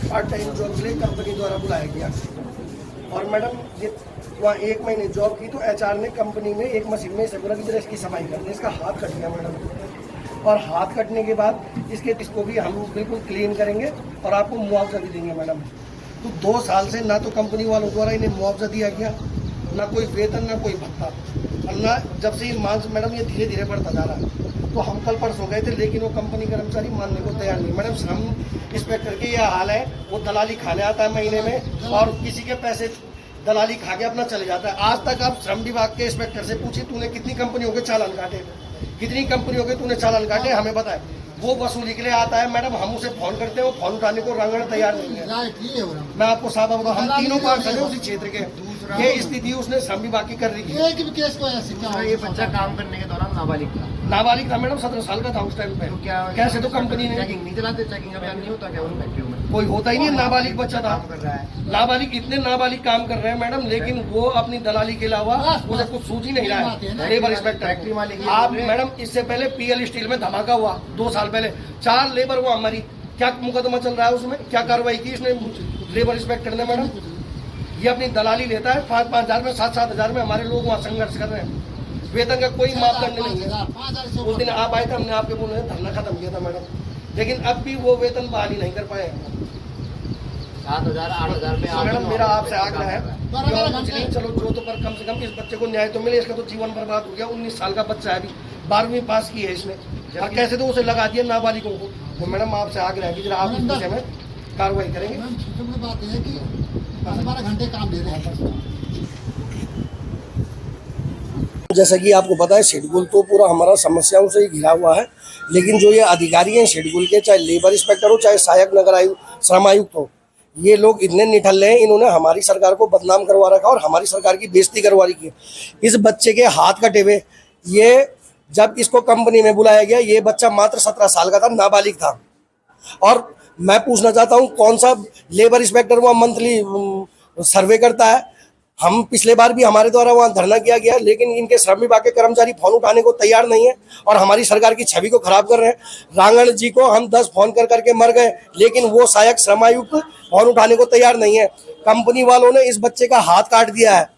Part time job के लिए company द्वारा बुलाया गया। और मैडम ये वहाँ 1 महीने जॉब की तो एचआर ने कंपनी में एक मशीन में इसे बोला कि जरा इसकी सफाई कर दे। इसका हाथ कट गया मैडम, और हाथ कटने के बाद इसको भी हम बिल्कुल क्लीन करेंगे और आपको मुआवजा भी देंगे मैडम। तो 2 साल से ना तो कंपनी वालों द्वारा इन्हें मुआवजा दिया गया, ना कोई वेतन, ना कोई भत्ता, और ना जब से ये मांग मैडम ये धीरे धीरे बढ़ता जा रहा है। तो हम कल परसों गए थे, लेकिन वो कंपनी कर्मचारी मानने को तैयार नहीं। मैडम श्रम इंस्पेक्टर के यह हाल है, वो दलाली खाने आता है महीने में और किसी के पैसे दलाली खा के अपना चले जाता है। आज तक आप श्रम विभाग के इंस्पेक्टर से पूछिए तूने कितनी कंपनियों के चालान काटे, कितनी कंपनियों के तूने चालान काटे, हमें बताए। वो वसूली के लिए आता है मैडम, हम उसे फोन करते हैं, वो फोन उठाने को रांगड़ तैयार नहीं है। मैं आपको साफ बताऊं, हम तीनों पार्षद हैं उसी क्षेत्र के, ये स्थिति उसने श्रम विभाग की कर रही है। ये बच्चा काम करने के दौरान नाबालिग था मैडम, 17 साल का था उस टाइम पे। तो क्या कैसे तो कंपनी ने चेकिंग नहीं चलाते, चेकिंग अभियान नहीं होता क्या उन फैक्ट्रियों में? कोई होता ही नहीं, नाबालिग बच्चा था। कर रहा है नाबालिग, इतने नाबालिग काम कर रहे हैं मैडम, लेकिन वो अपनी दलाली के अलावा उसे कुछ सूझ ही नहीं रहा है। लेबर इंस्पेक्टर फैक्ट्री मालिक आप मैडम, इससे पहले पीएल स्टील में धमाका हुआ 2 साल पहले, 4 लेबर वहाँ मरी। क्या मुकदमा चल रहा है उसमें, क्या कार्रवाई की इसने लेबर इंस्पेक्टर ने मैडम? ये अपनी दलाली लेता है 5-5 हजार में, 7-7 हजार में। हमारे लोग वहाँ संघर्ष कर रहे हैं, वेतन का कोई मापदंड नहीं है। उस दिन आप आए थे, हमने आपके बोलने धरना खत्म किया था मैडम, लेकिन अब भी वो वेतन बहाली नहीं कर पाए। 7,000 8,000 में मैडम मेरा आपसे आग्रह है, चलो जो तो पर कम से कम इस बच्चे को न्याय तो मिले। इसका तो जीवन बर्बाद हो गया, 19 साल का बच्चा है, अभी 12वीं पास की है इसने, और कैसे तो उसे लगा दिया नाबालिगों को। तो मैडम आपसे आग्रह है कि जरा आप इस विषय में कार्रवाई करेंगे। बात है कि 12 घंटे काम दे रहे हैं। जैसा कि आपको पता है, शेड्यूल तो पूरा हमारा समस्याओं से ही घिरा हुआ है, लेकिन जो ये अधिकारी हैं शेड्यूल के, चाहे लेबर इंस्पेक्टर हो, चाहे सहायक नगर आयुक्त, श्रम आयुक्त हो, ये लोग इतने निठल्ले हैं, इन्होंने हमारी सरकार को बदनाम करवा रखा और हमारी सरकार की बेइज्जती करवा रही है। इस बच्चे के हाथ कटे हुए, ये जब इसको कंपनी में बुलाया गया, ये बच्चा मात्र 17 साल का था, नाबालिग था। और मैं पूछना चाहता हूँ, कौन सा लेबर इंस्पेक्टर वहाँ मंथली सर्वे करता है? हम पिछले बार भी हमारे द्वारा वहाँ धरना किया गया, लेकिन इनके श्रम विभाग के कर्मचारी फोन उठाने को तैयार नहीं है और हमारी सरकार की छवि को खराब कर रहे हैं। रांगड़ जी को हम 10 फोन कर करके मर गए, लेकिन वो सहायक श्रम आयुक्त फोन उठाने को तैयार नहीं है। कंपनी वालों ने इस बच्चे का हाथ काट दिया है,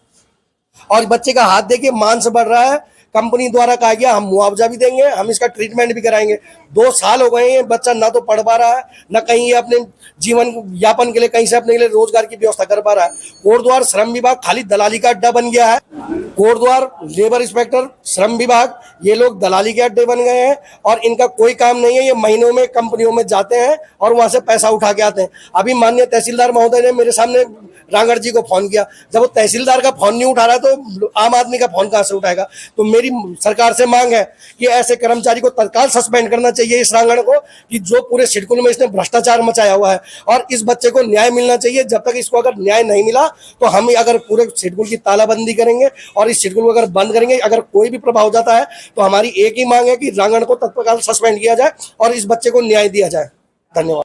और बच्चे का हाथ देखिए मांस बढ़ रहा है। कंपनी द्वारा कहा गया हम मुआवजा भी देंगे, हम इसका ट्रीटमेंट भी कराएंगे। 2 साल हो गए हैं, बच्चा ना तो पढ़ पा रहा है, ना कहीं ये अपने जीवन यापन के लिए कहीं से अपने लिए रोजगार की व्यवस्था कर पा रहा है। कोटद्वार श्रम विभाग खाली दलाली का अड्डा बन गया है। कोटद्वार लेबर इंस्पेक्टर, श्रम विभाग, ये लोग दलाली के अड्डे बन गए हैं और इनका कोई काम नहीं है। ये महीनों में कंपनियों में जाते हैं और वहां से पैसा उठा के आते हैं। अभी माननीय तहसीलदार महोदय ने मेरे सामने रांगड़ जी को फोन किया, जब वो तहसीलदार का फोन नहीं उठा रहा तो आम आदमी का फोन कहां से उठाएगा? तो मेरी सरकार से मांग है कि ऐसे कर्मचारी को तत्काल सस्पेंड करना चाहिए, इस रांगड़ को, कि जो पूरे शेड्यूल में इसने भ्रष्टाचार मचाया हुआ है, और इस बच्चे को न्याय मिलना चाहिए। जब तक इसको अगर न्याय नहीं मिला तो हम अगर पूरे शेड्यूल की तालाबंदी करेंगे और इस शेड्यूल को अगर बंद करेंगे। अगर कोई भी प्रभाव हो जाता है तो हमारी एक ही मांग है कि रांगड़ को तत्काल सस्पेंड किया जाए और इस बच्चे को न्याय दिया जाए। धन्यवाद।